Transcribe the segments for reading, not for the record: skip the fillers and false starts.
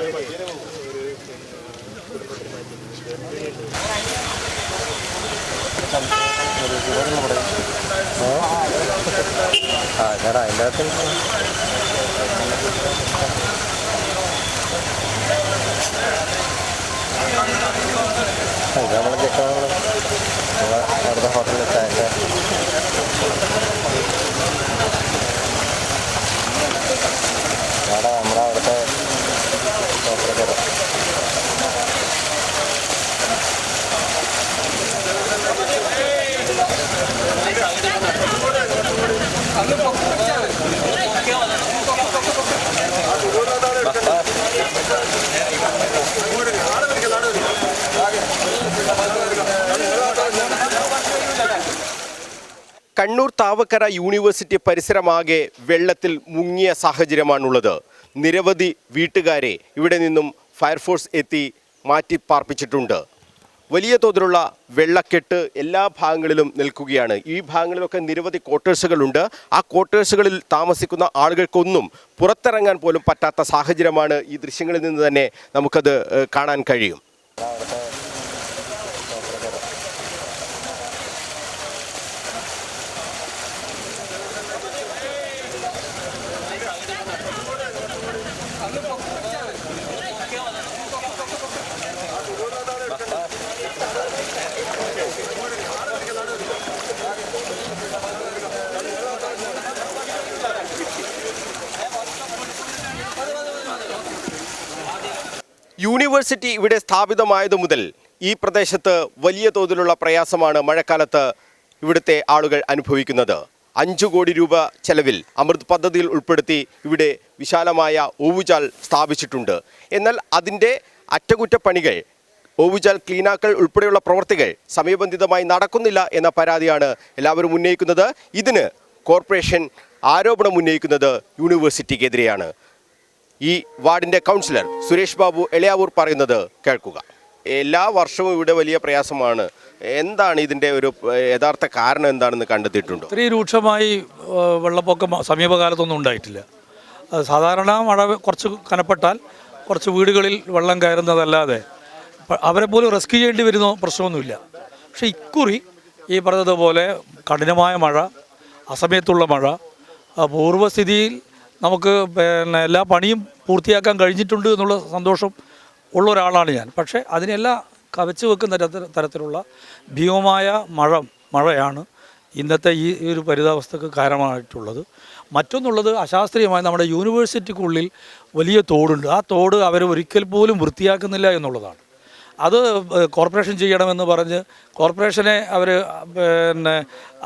ചേട്ടാ അതിൻ്റെ അകത്ത് ഇത് നമ്മൾ ചെക്ക് അവിടുത്തെ ഹോട്ടലിൽ ചായ നമ്മുടെ അവിടുത്തെ ഹോട്ടലിൽ കണ്ണൂർ താവക്കര യൂണിവേഴ്സിറ്റി പരിസരമാകെ വെള്ളത്തിൽ മുങ്ങിയ സാഹചര്യമാണുള്ളത്. നിരവധി വീട്ടുകാരെ ഇവിടെ നിന്നും ഫയർഫോഴ്സ് എത്തി മാറ്റി പാർപ്പിച്ചിട്ടുണ്ട്. വലിയ തോതിലുള്ള വെള്ളക്കെട്ട് എല്ലാ ഭാഗങ്ങളിലും നിൽക്കുകയാണ്. ഈ ഭാഗങ്ങളിലൊക്കെ നിരവധി ക്വാർട്ടേഴ്സുകളുണ്ട്. ആ ക്വാർട്ടേഴ്സുകളിൽ താമസിക്കുന്ന ആളുകൾക്കൊന്നും പുറത്തിറങ്ങാൻ പോലും പറ്റാത്ത സാഹചര്യമാണ്. ഈ ദൃശ്യങ്ങളിൽ നിന്ന് തന്നെ നമുക്കത് കാണാൻ കഴിയും. യൂണിവേഴ്സിറ്റി ഇവിടെ സ്ഥാപിതമായതു മുതൽ ഈ പ്രദേശത്ത് വലിയ തോതിലുള്ള പ്രയാസമാണ് മഴക്കാലത്ത് ഇവിടുത്തെ ആളുകൾ അനുഭവിക്കുന്നത്. 5 കോടി രൂപ ചെലവിൽ അമൃത് പദ്ധതിയിൽ ഉൾപ്പെടുത്തി ഇവിടെ വിശാലമായ ഓവുചാൽ സ്ഥാപിച്ചിട്ടുണ്ട്. എന്നാൽ അതിൻ്റെ അറ്റകുറ്റപ്പണികൾ, ഓവുചാൽ ക്ലീനാക്കൽ ഉൾപ്പെടെയുള്ള പ്രവർത്തികൾ സമയബന്ധിതമായി നടക്കുന്നില്ല എന്ന പരാതിയാണ് എല്ലാവരും ഉന്നയിക്കുന്നത്. ഇതിന് കോർപ്പറേഷൻ ആരോപണം ഉന്നയിക്കുന്നത് യൂണിവേഴ്സിറ്റിക്കെതിരെയാണ്. ഈ വാർഡിൻ്റെ കൗൺസിലർ സുരേഷ് ബാബു എളയാവൂർ പറയുന്നത് കേൾക്കുക. എല്ലാ വർഷവും ഇവിടെ വലിയ പ്രയാസമാണ്. എന്താണ് ഇതിൻ്റെ ഒരു യഥാർത്ഥ കാരണം എന്താണെന്ന് കണ്ടെത്തിയിട്ടുണ്ടോ? ഇത്രയും രൂക്ഷമായി വെള്ളപ്പൊക്കം സമീപകാലത്തൊന്നും ഉണ്ടായിട്ടില്ല. സാധാരണ മഴ കുറച്ച് കനപ്പെട്ടാൽ കുറച്ച് വീടുകളിൽ വെള്ളം കയറുന്നതല്ലാതെ അവരെ പോലും റെസ്ക്യൂ ചെയ്യേണ്ടി വരുന്ന പ്രശ്നമൊന്നുമില്ല. പക്ഷേ ഇക്കുറി ഈ പറഞ്ഞതുപോലെ കഠിനമായ മഴ, അസമയത്തുള്ള മഴ, പൂർവ്വസ്ഥിതിയിൽ നമുക്ക് എല്ലാ പണിയും പൂർത്തിയാക്കാൻ കഴിഞ്ഞിട്ടുണ്ട് എന്നുള്ള സന്തോഷം ഉള്ള ഒരാളാണ് ഞാൻ. പക്ഷേ അതിനെല്ലാം കവച്ച് വെക്കുന്ന തരത്തിലുള്ള ഭീമമായ മഴയാണ് ഇന്നത്തെ ഈ ഒരു പരിതാവസ്ഥക്ക് കാരണമായിട്ടുള്ളത്. മറ്റൊന്നുള്ളത് അശാസ്ത്രീയമായി നമ്മുടെ യൂണിവേഴ്സിറ്റിക്കുള്ളിൽ വലിയ തോടുണ്ട്. ആ തോട് അവർ ഒരിക്കൽ പോലും വൃത്തിയാക്കുന്നില്ല എന്നുള്ളതാണ്. അത് കോർപ്പറേഷൻ ചെയ്യണമെന്ന് പറഞ്ഞ് കോർപ്പറേഷനെ അവർ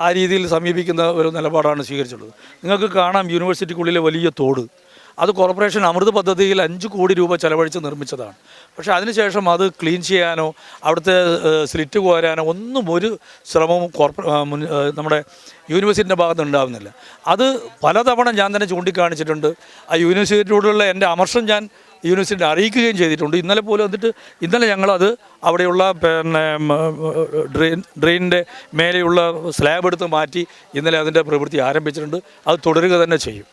ആ രീതിയിൽ സമീപിക്കുന്ന ഒരു നിലപാടാണ് സ്വീകരിച്ചിട്ടുള്ളത്. നിങ്ങൾക്ക് കാണാം യൂണിവേഴ്സിറ്റിക്കുള്ളിലെ വലിയ തോട്. അത് കോർപ്പറേഷൻ അമൃത് പദ്ധതിയിൽ 5 കോടി രൂപ ചെലവഴിച്ച് നിർമ്മിച്ചതാണ്. പക്ഷേ അതിനുശേഷം അത് ക്ലീൻ ചെയ്യാനോ അവിടുത്തെ സ്ലിറ്റ് കോരാനോ ഒന്നും ഒരു ശ്രമവും നമ്മുടെ യൂണിവേഴ്സിറ്റിൻ്റെ ഭാഗത്ത് ഉണ്ടാകുന്നില്ല. അത് പലതവണ ഞാൻ തന്നെ ചൂണ്ടിക്കാണിച്ചിട്ടുണ്ട്. ആ യൂണിവേഴ്സിറ്റിയോടുള്ള എൻ്റെ അമർഷം ഞാൻ യൂണിവേഴ്സിറ്റി അറിയിക്കുകയും ചെയ്തിട്ടുണ്ട്. ഇന്നലെ പോലും വന്നിട്ട് ഞങ്ങളത് അവിടെയുള്ള ഡ്രെയിനിൻ്റെ മേലെയുള്ള സ്ലാബ് എടുത്ത് മാറ്റി ഇന്നലെ അതിൻ്റെ പ്രവൃത്തി ആരംഭിച്ചിട്ടുണ്ട്. അത് തുടരുക തന്നെ ചെയ്യും.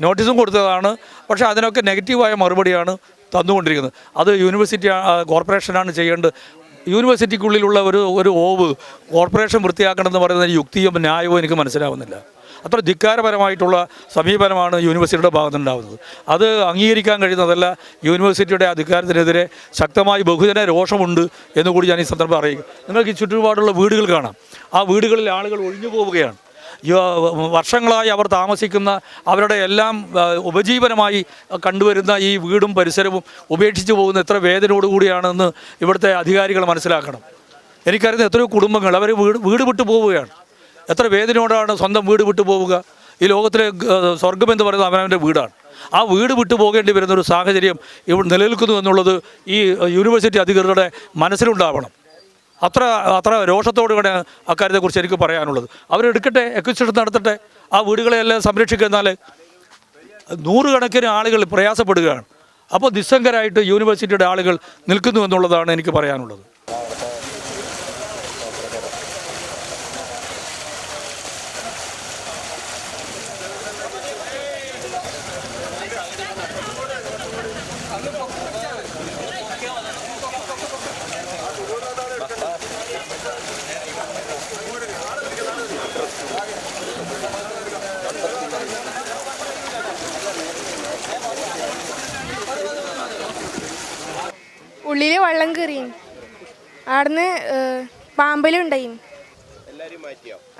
നോട്ടീസും കൊടുത്തതാണ്. പക്ഷേ അതിനൊക്കെ നെഗറ്റീവായ മറുപടിയാണ് തന്നുകൊണ്ടിരിക്കുന്നത്. അത് യൂണിവേഴ്സിറ്റി കോർപ്പറേഷനാണ് ചെയ്യേണ്ടത്. യൂണിവേഴ്സിറ്റിക്കുള്ളിലുള്ള ഒരു ഓവ് കോർപ്പറേഷൻ വൃത്തിയാക്കണമെന്ന് പറയുന്ന യുക്തിയും ന്യായവും എനിക്ക് മനസ്സിലാവുന്നില്ല. അത്ര ധിക്കാരപരമായിട്ടുള്ള സമീപനമാണ് യൂണിവേഴ്സിറ്റിയുടെ ഭാഗത്തുണ്ടാകുന്നത്. അത് അംഗീകരിക്കാൻ കഴിയുന്നതല്ല. യൂണിവേഴ്സിറ്റിയുടെ അധികാരത്തിനെതിരെ ശക്തമായി ബഹുജന രോഷമുണ്ട് എന്നുകൂടി ഞാൻ ഈ സന്ദർഭം അറിയിക്കും. നിങ്ങൾക്ക് ഈ ചുറ്റുപാടുള്ള വീടുകൾ കാണാം. ആ വീടുകളിൽ ആളുകൾ ഒഴിഞ്ഞു പോവുകയാണ്. വർഷങ്ങളായി അവർ താമസിക്കുന്ന അവരുടെ എല്ലാം ഉപജീവനമായി കണ്ടുവരുന്ന ഈ വീടും പരിസരവും ഉപേക്ഷിച്ച് പോകുന്ന എത്ര വേദനയോടുകൂടിയാണെന്ന് ഇവിടുത്തെ അധികാരികൾ മനസ്സിലാക്കണം. എനിക്കറിയുന്ന എത്രയോ കുടുംബങ്ങൾ അവർ വീട് വിട്ടു പോവുകയാണ്. എത്ര വേദനയോടാണ് സ്വന്തം വീട് വിട്ടു പോവുക. ഈ ലോകത്തിലെ സ്വർഗമെന്ന് പറയുന്നത് അവനവൻ്റെ വീടാണ്. ആ വീട് വിട്ടു പോകേണ്ടി വരുന്നൊരു സാഹചര്യം ഇവിടെ നിലനിൽക്കുന്നു എന്നുള്ളത് ഈ യൂണിവേഴ്സിറ്റി അധികൃതരുടെ മനസ്സിലുണ്ടാവണം. അത്ര രോഷത്തോടുകൂടെ അക്കാര്യത്തെക്കുറിച്ച് എനിക്ക് പറയാനുള്ളത്. അവരെടുക്കട്ടെ, എക്വിസിഷൻ നടത്തട്ടെ, ആ വീടുകളെയെല്ലാം സംരക്ഷിക്കുന്നാൽ 100 കണക്കിന് ആളുകൾ പ്രയാസപ്പെടുകയാണ്. അപ്പോൾ നിസ്സംഗരായിട്ട് യൂണിവേഴ്സിറ്റിയുടെ ആളുകൾ നിൽക്കുന്നു എന്നുള്ളതാണ് എനിക്ക് പറയാനുള്ളത്. വെള്ളം കയറിയും അവിടുന്ന് പാമ്പലുണ്ടായിന്.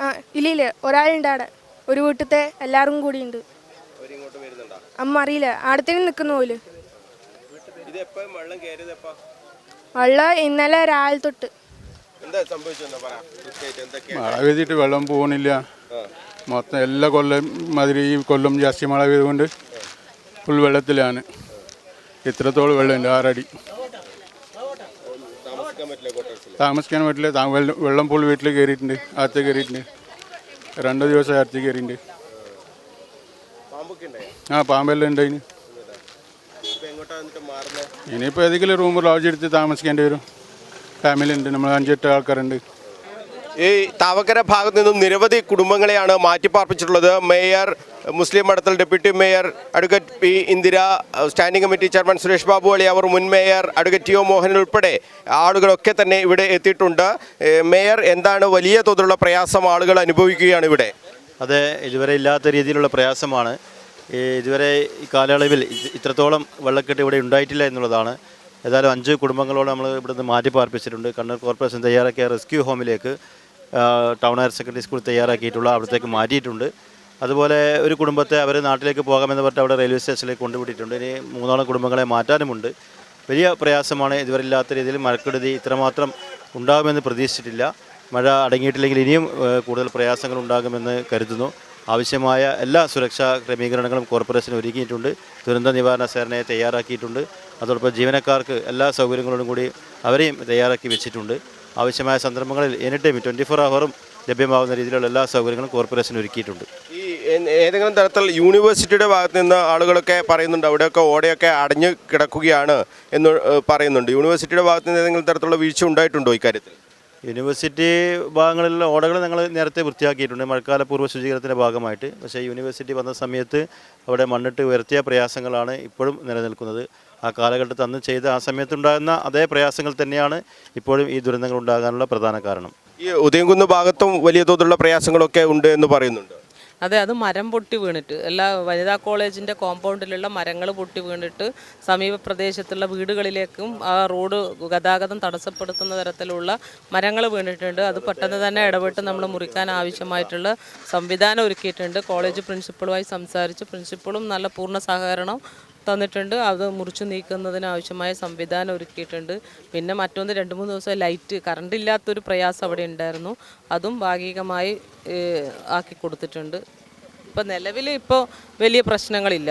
ആ ഇല്ല ഒരാളുണ്ട് അവിടെ, ഒരു വീട്ടിലത്തെ എല്ലാവരും കൂടി ഉണ്ട്. അമ്മ അറിയില്ല, അവിടത്തേക്ക് നിൽക്കുന്ന പോലെ. വെള്ളം ഇന്നലെ രാവിലെ തൊട്ട്. മഴ പെയ്തിട്ട് വെള്ളം പോകുന്നില്ല. മൊത്തം എല്ലാ കൊല്ലം മാതിരി ഈ കൊല്ലം ജാസ്തി മഴ പെയ്തുകൊണ്ട് ഫുൾ വെള്ളത്തിലാണ്. ഇത്രത്തോളം വെള്ളമുണ്ട്, 6 അടി. താമസിക്കാൻ പറ്റില്ല. വെള്ളം ഫുൾ വീട്ടിൽ കയറിയിട്ടുണ്ട്, അകത്ത് കയറിയിട്ടുണ്ട്. 2 ദിവസം അകത്ത് കയറിയിട്ടുണ്ട്. ആ പാമ്പെല്ലാം ഉണ്ട് അതിന്. ഇനിയിപ്പോൾ ഏതെങ്കിലും റൂം ലോഡ്ജ് എടുത്ത് താമസിക്കേണ്ടി വരും. ഫാമിലി ഉണ്ട്, നമ്മൾ 5-8 ആൾക്കാരുണ്ട്. ഈ താവക്കര ഭാഗത്ത് നിന്നും നിരവധി കുടുംബങ്ങളെയാണ് മാറ്റിപ്പാർപ്പിച്ചിട്ടുള്ളത്. Mayor, Musliha Madathil deputy mayor advocate P Indira, standing committee chairman Suresh Babu Ali, അവർ മുൻ mayor advocate T O Mohan ഉൾപ്പെടെ ആളുകളൊക്കെ തന്നെ ഇവിടെ എത്തിയിട്ടുണ്ട്. മേയർ, എന്താണ് വലിയ തോതിലുള്ള പ്രയാസം ആളുകൾ അനുഭവിക്കുകയാണ് ഇവിടെ? അതെ, ഇതുവരെ ഇല്ലാത്ത രീതിയിലുള്ള പ്രയാസമാണ്. ഇതുവരെ ഈ കാലയളവിൽ ഇത്രത്തോളം വെള്ളക്കെട്ട് ഇവിടെ ഉണ്ടായിട്ടില്ല എന്നുള്ളതാണ്. ഏതായാലും 5 കുടുംബങ്ങളോട് നമ്മൾ ഇവിടുന്ന് മാറ്റി പാർപ്പിച്ചിട്ടുണ്ട്. കണ്ണൂർ കോർപ്പറേഷൻ തയ്യാറാക്കിയ റെസ്ക്യൂ ഹോമിലേക്ക് ടൗൺ ഹയർ സെക്കൻഡറി സ്കൂൾ തയ്യാറാക്കിയിട്ടുള്ള അവിടത്തേക്ക് മാറ്റിയിട്ടുണ്ട്. അതുപോലെ ഒരു കുടുംബത്തെ അവർ നാട്ടിലേക്ക് പോകാമെന്ന് പറഞ്ഞിട്ട് അവിടെ റെയിൽവേ സ്റ്റേഷനിലേക്ക് കൊണ്ടുവിട്ടിട്ടുണ്ട്. ഇനി 3 കുടുംബങ്ങളെ മാറ്റാനുമുണ്ട്. വലിയ പ്രയാസമാണ്. ഇതുവരെ ഇല്ലാത്ത രീതിയിൽ മഴക്കെടുതി ഇത്രമാത്രം ഉണ്ടാകുമെന്ന് പ്രതീക്ഷിച്ചിട്ടില്ല. മഴ അടങ്ങിയിട്ടില്ലെങ്കിൽ ഇനിയും കൂടുതൽ പ്രയാസങ്ങൾ ഉണ്ടാകുമെന്ന് കരുതുന്നു. ആവശ്യമായ എല്ലാ സുരക്ഷാ ക്രമീകരണങ്ങളും കോർപ്പറേഷൻ ഒരുക്കിയിട്ടുണ്ട്. ദുരന്ത നിവാരണ സേനയെ തയ്യാറാക്കിയിട്ടുണ്ട്. അതോടൊപ്പം ജീവനക്കാർക്ക് എല്ലാ സൗകര്യങ്ങളോടും കൂടി അവരെയും തയ്യാറാക്കി വെച്ചിട്ടുണ്ട്. ആവശ്യമായ സന്ദർഭങ്ങളിൽ എനിടൈം 24 ഹവറും ലഭ്യമാകുന്ന രീതിയിലുള്ള എല്ലാ സൗകര്യങ്ങളും കോർപ്പറേഷൻ ഒരുക്കിയിട്ടുണ്ട്. ഈ ഏതെങ്കിലും തരത്തിൽ യൂണിവേഴ്സിറ്റിയുടെ ഭാഗത്ത് നിന്ന് ആളുകളൊക്കെ പറയുന്നുണ്ട് അവിടെയൊക്കെ ഓടയൊക്കെ അടഞ്ഞു കിടക്കുകയാണ് എന്ന് പറയുന്നുണ്ട്. യൂണിവേഴ്സിറ്റിയുടെ ഭാഗത്ത് നിന്ന് ഏതെങ്കിലും തരത്തിലുള്ള വീഴ്ച ഉണ്ടായിട്ടുണ്ടോ ഇക്കാര്യത്തിൽ? യൂണിവേഴ്സിറ്റി ഭാഗങ്ങളിലുള്ള ഓടകൾ ഞങ്ങൾ നേരത്തെ വൃത്തിയാക്കിയിട്ടുണ്ട് മഴക്കാല പൂർവ്വ ശുചീകരണത്തിൻ്റെ ഭാഗമായിട്ട്. പക്ഷേ യൂണിവേഴ്സിറ്റി വന്ന സമയത്ത് അവിടെ മണ്ണിട്ട് ഉയർത്തിയ പ്രയാസങ്ങളാണ് ഇപ്പോഴും നിലനിൽക്കുന്നത്. ആ കാലഘട്ടത്തിൽ അന്ന് ചെയ്ത ആ സമയത്തുണ്ടാകുന്ന അതേ പ്രയാസങ്ങൾ തന്നെയാണ് ഇപ്പോഴും ഈ ദുരന്തങ്ങൾ ഉണ്ടാകാനുള്ള പ്രധാന കാരണം. ഈ ഉദയംകുന്ന് ഭാഗത്തും വലിയ തോതിലുള്ള പ്രയാസങ്ങളൊക്കെ ഉണ്ട് എന്ന് പറയുന്നുണ്ട്. അതെ, അത് മരം പൊട്ടി വീണിട്ട് എല്ലാ വനിതാ കോളേജിൻ്റെ കോമ്പൗണ്ടിലുള്ള മരങ്ങൾ പൊട്ടി വീണിട്ട് സമീപ പ്രദേശത്തുള്ള വീടുകളിലേക്കും ആ റോഡ് ഗതാഗതം തടസ്സപ്പെടുത്തുന്ന തരത്തിലുള്ള മരങ്ങൾ വീണിട്ടുണ്ട്. അത് പെട്ടെന്ന് തന്നെ ഇടപെട്ട് നമ്മൾ മുറിക്കാൻ ആവശ്യമായിട്ടുള്ള സംവിധാനം ഒരുക്കിയിട്ടുണ്ട്. കോളേജ് പ്രിൻസിപ്പളുമായി സംസാരിച്ച് പ്രിൻസിപ്പളും നല്ല പൂർണ്ണ സഹകരണം തന്നിട്ടുണ്ട്. അത് മുറിച്ചു നീക്കുന്നതിന് ആവശ്യമായ സംവിധാനം ഒരുക്കിയിട്ടുണ്ട്. പിന്നെ മറ്റൊന്ന് 2-3 ദിവസം ലൈറ്റ് കറണ്ട് ഇല്ലാത്തൊരു പ്രയാസം അവിടെ ഉണ്ടായിരുന്നു. അതും ഭാഗികമായി ആക്കി കൊടുത്തിട്ടുണ്ട്. ഇപ്പം നിലവിൽ ഇപ്പോൾ വലിയ പ്രശ്നങ്ങളില്ല.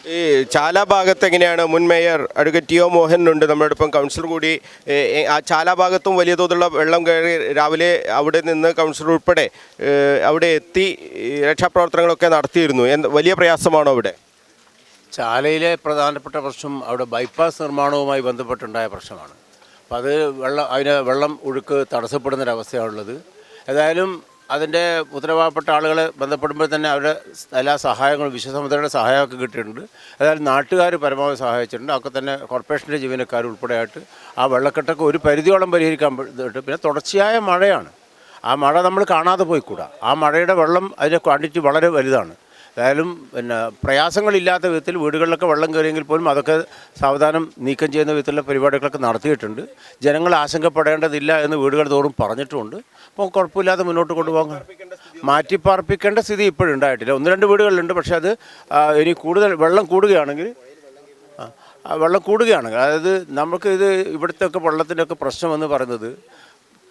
ഈ ചാല ഭാഗത്ത് എങ്ങനെയാണ്? മുൻ mayor advocate T O Mohan ഉണ്ട് നമ്മളോടൊപ്പം, കൗൺസിലർ കൂടി. ആ ചാല ഭാഗത്തും വലിയ തോതിലുള്ള വെള്ളം കയറി രാവിലെ അവിടെ നിന്ന് കൗൺസിലർ ഉൾപ്പെടെ അവിടെ എത്തി രക്ഷാപ്രവർത്തനങ്ങളൊക്കെ നടത്തിയിരുന്നു. വലിയ പ്രയാസമാണോ അവിടെ? ചാലയിലെ പ്രധാനപ്പെട്ട പ്രശ്നം അവിടെ ബൈപ്പാസ് നിർമ്മാണവുമായി ബന്ധപ്പെട്ടുണ്ടായ പ്രശ്നമാണ്. അപ്പോൾ അത് വെള്ളം ഒഴുക്ക് തടസ്സപ്പെടുന്നൊരവസ്ഥയാണുള്ളത്. ഏതായാലും അതിൻ്റെ ഉത്തരവാദപ്പെട്ട ആളുകളെ ബന്ധപ്പെടുമ്പോൾ തന്നെ അവരുടെ എല്ലാ സഹായങ്ങളും വിശ്വസമുദ്രയുടെ സഹായമൊക്കെ കിട്ടിയിട്ടുണ്ട്. ഏതായാലും നാട്ടുകാർ പരമാവധി സഹായിച്ചിട്ടുണ്ട്. അതൊക്കെ തന്നെ കോർപ്പറേഷൻ്റെ ജീവനക്കാർ ഉൾപ്പെടെയായിട്ട് ആ വെള്ളക്കെട്ടൊക്കെ ഒരു പരിധിയോളം പരിഹരിക്കാൻ പറ്റും. പിന്നെ തുടർച്ചയായ മഴയാണ്. ആ മഴ നമ്മൾ കാണാതെ പോയിക്കൂടാ. ആ മഴയുടെ വെള്ളം അതിൻ്റെ ക്വാണ്ടിറ്റി വളരെ വലുതാണ്. ഏതായാലും പിന്നെ പ്രയാസങ്ങളില്ലാത്ത വിധത്തിൽ വീടുകളിലൊക്കെ വെള്ളം കയറിയെങ്കിൽ പോലും അതൊക്കെ സാവധാനം നീക്കം ചെയ്യുന്ന വിധത്തിലുള്ള പരിപാടികളൊക്കെ നടത്തിയിട്ടുണ്ട്. ജനങ്ങൾ ആശങ്കപ്പെടേണ്ടതില്ല എന്ന് വീടുകൾ തോറും പറഞ്ഞിട്ടുമുണ്ട്. അപ്പോൾ കുഴപ്പമില്ലാതെ മുന്നോട്ട് കൊണ്ടുപോകാൻ മാറ്റിപ്പാർപ്പിക്കേണ്ട സ്ഥിതി ഇപ്പോഴുണ്ടായിട്ടില്ല. 1-2 വീടുകളിലുണ്ട്. പക്ഷേ അത് ഇനി കൂടുതൽ വെള്ളം കൂടുകയാണെങ്കിൽ അതായത് നമുക്കിത് ഇവിടുത്തെ വെള്ളത്തിൻ്റെ ഒക്കെ പ്രശ്നമെന്ന് പറയുന്നത്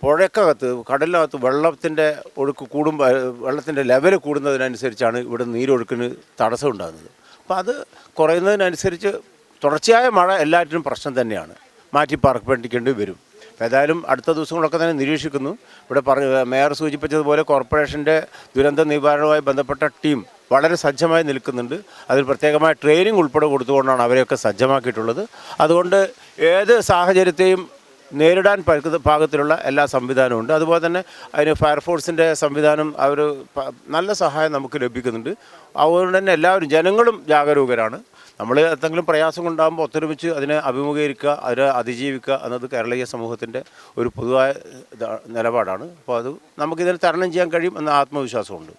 പുഴക്കകത്ത് കടലിനകത്ത് വെള്ളത്തിൻ്റെ ഒഴുക്ക് കൂടുമ്പോൾ വെള്ളത്തിൻ്റെ ലെവൽ കൂടുന്നതിനനുസരിച്ചാണ് ഇവിടെ നീരൊഴുക്കിന് തടസ്സം ഉണ്ടാകുന്നത്. അപ്പോൾ അത് കുറയുന്നതിനനുസരിച്ച് തുടർച്ചയായ മഴ എല്ലാറ്റിനും പ്രശ്നം തന്നെയാണ്. മാറ്റിപ്പാർപ്പിക്കേണ്ടി വരും. ഏതായാലും അടുത്ത ദിവസങ്ങളൊക്കെ തന്നെ നിരീക്ഷിക്കുന്നു. ഇവിടെ മേയർ സൂചിപ്പിച്ചതുപോലെ കോർപ്പറേഷൻ്റെ ദുരന്ത നിവാരണവുമായി ബന്ധപ്പെട്ട ടീം വളരെ സജ്ജമായി നിൽക്കുന്നുണ്ട്. അതിൽ പ്രത്യേകമായ ട്രെയിനിങ് ഉൾപ്പെടെ കൊടുത്തുകൊണ്ടാണ് അവരെയൊക്കെ സജ്ജമാക്കിയിട്ടുള്ളത്. അതുകൊണ്ട് ഏത് സാഹചര്യത്തെയും നേരിടാൻ പാകത്തിലുള്ള എല്ലാ സംവിധാനവും ഉണ്ട്. അതുപോലെ തന്നെ അതിന് ഫയർഫോഴ്സിൻ്റെ സംവിധാനം നല്ല സഹായം നമുക്ക് ലഭിക്കുന്നുണ്ട്. അതുകൊണ്ട് തന്നെ എല്ലാവരും ജനങ്ങളും ജാഗരൂകരാണ്. നമ്മൾ എന്തെങ്കിലും പ്രയാസം ഉണ്ടാകുമ്പോൾ ഒത്തൊരുമിച്ച് അതിനെ അഭിമുഖീകരിക്കുക, അതിനെ അതിജീവിക്കുക എന്നത് കേരളീയ സമൂഹത്തിൻ്റെ ഒരു പൊതുവായ നിലപാടാണ്. അപ്പോൾ അത് നമുക്കിതിനെ തരണം ചെയ്യാൻ കഴിയും എന്ന ആത്മവിശ്വാസമുണ്ട്.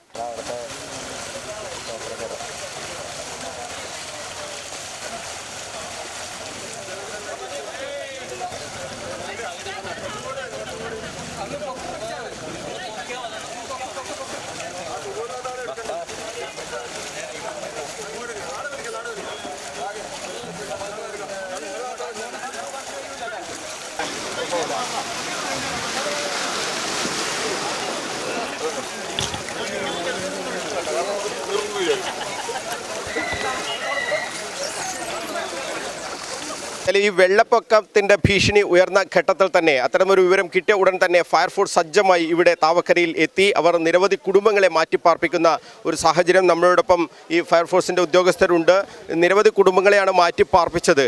ഈ വെള്ളപ്പൊക്കത്തിൻ്റെ ഭീഷണി ഉയർന്ന ഘട്ടത്തിൽ തന്നെ അത്തരമൊരു വിവരം കിട്ടിയ ഉടൻ തന്നെ ഫയർഫോഴ്സ് സജ്ജമായി ഇവിടെ താവക്കരയിൽ എത്തി. അവർ നിരവധി കുടുംബങ്ങളെ മാറ്റിപ്പാർപ്പിക്കുന്ന ഒരു സാഹചര്യം. നമ്മളോടൊപ്പം ഈ ഫയർഫോഴ്സിൻ്റെ ഉദ്യോഗസ്ഥരുണ്ട്. നിരവധി കുടുംബങ്ങളെയാണ് മാറ്റിപ്പാർപ്പിച്ചത്.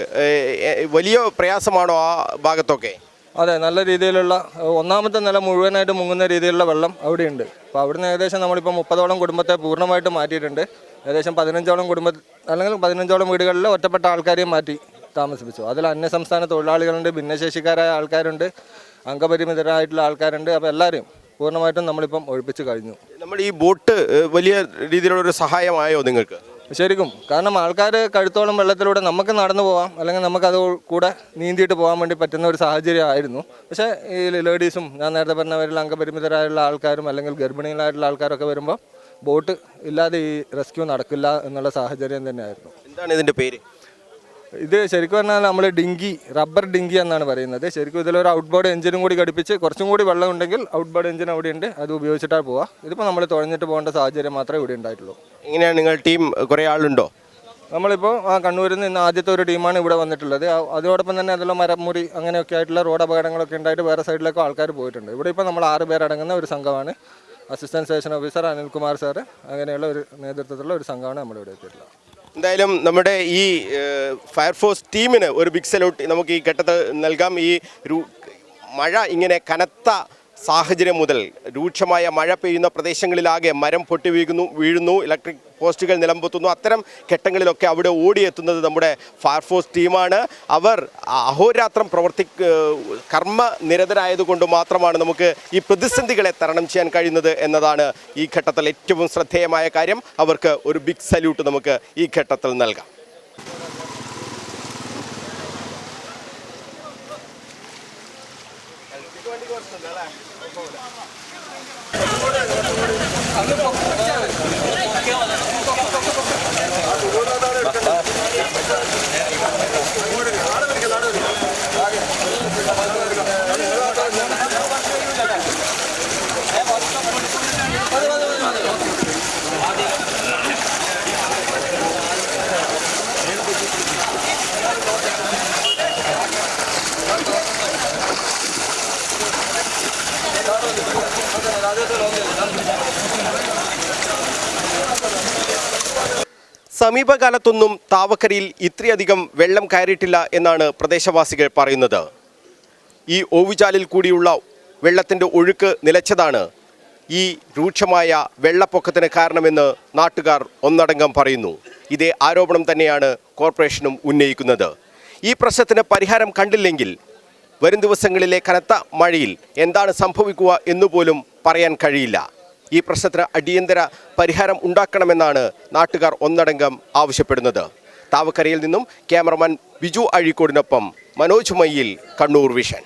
വലിയ പ്രയാസമാണോ ആ ഭാഗത്തൊക്കെ? അതെ, നല്ല രീതിയിലുള്ള ഒന്നാമത്തെ നില മുഴുവനായിട്ട് മുങ്ങുന്ന രീതിയിലുള്ള വെള്ളം അവിടെയുണ്ട്. അപ്പോൾ അവിടുന്ന് ഏകദേശം നമ്മളിപ്പോൾ 30ഓളം കുടുംബത്തെ പൂർണ്ണമായിട്ട് മാറ്റിയിട്ടുണ്ട്. ഏകദേശം 15ഓളം വീടുകളിൽ ഒറ്റപ്പെട്ട ആൾക്കാരെയും മാറ്റി താമസിപ്പിച്ചു. അതിൽ അന്യസംസ്ഥാന തൊഴിലാളികളുണ്ട്, ഭിന്നശേഷിക്കാരായ ആൾക്കാരുണ്ട്, അംഗപരിമിതരായിട്ടുള്ള ആൾക്കാരുണ്ട്. അപ്പോൾ എല്ലാവരെയും പൂർണ്ണമായിട്ടും നമ്മളിപ്പം ഒഴിപ്പിച്ച് കഴിഞ്ഞു. നമ്മൾ ഈ ബോട്ട് വലിയ രീതിയിലുള്ളൊരു സഹായമായോ നിങ്ങൾക്ക്? ശരിക്കും, കാരണം ആൾക്കാർ കഴുത്തോളം വെള്ളത്തിലൂടെ നമുക്ക് നടന്നു പോകാം, അല്ലെങ്കിൽ നമുക്കത് കൂടെ നീന്തിയിട്ട് പോകാൻ വേണ്ടി പറ്റുന്ന ഒരു സാഹചര്യമായിരുന്നു. പക്ഷേ ഈ ലേഡീസും ഞാൻ നേരത്തെ പറഞ്ഞവരിൽ അംഗപരിമിതരായുള്ള ആൾക്കാരും അല്ലെങ്കിൽ ഗർഭിണികളായിട്ടുള്ള ആൾക്കാരൊക്കെ വരുമ്പോൾ ബോട്ട് ഇല്ലാതെ ഈ റെസ്ക്യൂ നടക്കില്ല എന്നുള്ള സാഹചര്യം തന്നെയായിരുന്നു. എന്താണ് ഇതിൻ്റെ പേര്? ഇത് ശരിക്കും പറഞ്ഞാൽ നമ്മൾ റബ്ബർ ഡിങ്കി എന്നാണ് പറയുന്നത്. ശരിക്കും ഇതിലൊരു ഔട്ട്ബോർഡ് എഞ്ചിനും കൂടി ഘടിപ്പിച്ച് കുറച്ചും കൂടി വെള്ളം ഉണ്ടെങ്കിൽ ഔട്ട്ബോർഡ് എഞ്ചിൻ അവിടെ ഉണ്ട്, അത് ഉപയോഗിച്ചിട്ടാണ് പോവുക. ഇതിപ്പോൾ നമ്മൾ തുഴഞ്ഞിട്ട് പോകേണ്ട സാഹചര്യം മാത്രമേ ഇവിടെ ഉണ്ടായിട്ടുള്ളൂ. എങ്ങനെയാണ് നിങ്ങൾ ടീം കുറേ ആളുണ്ടോ? നമ്മളിപ്പോൾ കണ്ണൂരിൽ നിന്ന് ആദ്യത്തെ ഒരു ടീമാണ് ഇവിടെ വന്നിട്ടുള്ളത്. അതോടൊപ്പം തന്നെ അതിലുള്ള മരമുറി അങ്ങനെയൊക്കെ ആയിട്ടുള്ള റോഡ് അപകടങ്ങളൊക്കെ ഉണ്ടായിട്ട് വേറെ സൈഡിലേക്കും ആൾക്കാർ പോയിട്ടുണ്ട്. ഇവിടെ ഇപ്പോൾ നമ്മൾ 6 പേരടങ്ങുന്ന ഒരു സംഘമാണ്. Assistant station officer Anilkumar sir അങ്ങനെയുള്ള ഒരു നേതൃത്വത്തിലുള്ള ഒരു സംഘമാണ് നമ്മളിവിടെ എത്തിയിട്ടുള്ളത്. എന്തായാലും നമ്മുടെ ഈ ഫയർഫോഴ്സ് ടീമിന് ഒരു ബിഗ് സല്യൂട്ട് നമുക്ക് ഈ ഘട്ടത്തിൽ നൽകാം. ഈ മഴ ഇങ്ങനെ കനത്ത സാഹചര്യം മുതൽ രൂക്ഷമായ മഴ പെയ്യുന്ന പ്രദേശങ്ങളിലാകെ മരം പൊട്ടി വീഴുന്നു, ഇലക്ട്രിക് പോസ്റ്റുകൾ നിലംപൊത്തുന്നു. അത്തരം ഘട്ടങ്ങളിലൊക്കെ അവിടെ ഓടിയെത്തുന്നത് നമ്മുടെ ഫയർഫോഴ്സ് ടീമാണ്. അവർ അഹോരാത്രം കർമ്മനിരതരായതുകൊണ്ട് മാത്രമാണ് നമുക്ക് ഈ പ്രതിസന്ധികളെ തരണം ചെയ്യാൻ കഴിയുന്നത് എന്നതാണ് ഈ ഘട്ടത്തിൽ ഏറ്റവും ശ്രദ്ധേയമായ കാര്യം. അവർക്ക് ഒരു ബിഗ് സല്യൂട്ട് നമുക്ക് ഈ ഘട്ടത്തിൽ നൽകാം. സമീപകാലത്തൊന്നും താവക്കരയിൽ ഇത്രയധികം വെള്ളം കയറിയിട്ടില്ല എന്നാണ് പ്രദേശവാസികൾ പറയുന്നത്. ഈ ഓവുചാലിൽ കൂടിയുള്ള വെള്ളത്തിൻ്റെ ഒഴുക്ക് നിലച്ചതാണ് ഈ രൂക്ഷമായ വെള്ളപ്പൊക്കത്തിന് കാരണമെന്ന് നാട്ടുകാർ ഒന്നടങ്കം പറയുന്നു. ഇതേ ആരോപണം തന്നെയാണ് കോർപ്പറേഷനും ഉന്നയിക്കുന്നത്. ഈ പ്രശ്നത്തിന് പരിഹാരം കണ്ടില്ലെങ്കിൽ വരും ദിവസങ്ങളിലെ കനത്ത മഴയിൽ എന്താണ് സംഭവിക്കുക എന്നുപോലും പറയാൻ കഴിയില്ല. ഈ പ്രശ്നത്തിന് അടിയന്തര പരിഹാരം ഉണ്ടാക്കണമെന്നാണ് നാട്ടുകാർ ഒന്നടങ്കം ആവശ്യപ്പെടുന്നത്. താവക്കരയിൽ നിന്നും ക്യാമറമാൻ ബിജു അഴീക്കോടിനൊപ്പം മനോജ് മയ്യിൽ, കണ്ണൂർ വിഷൻ.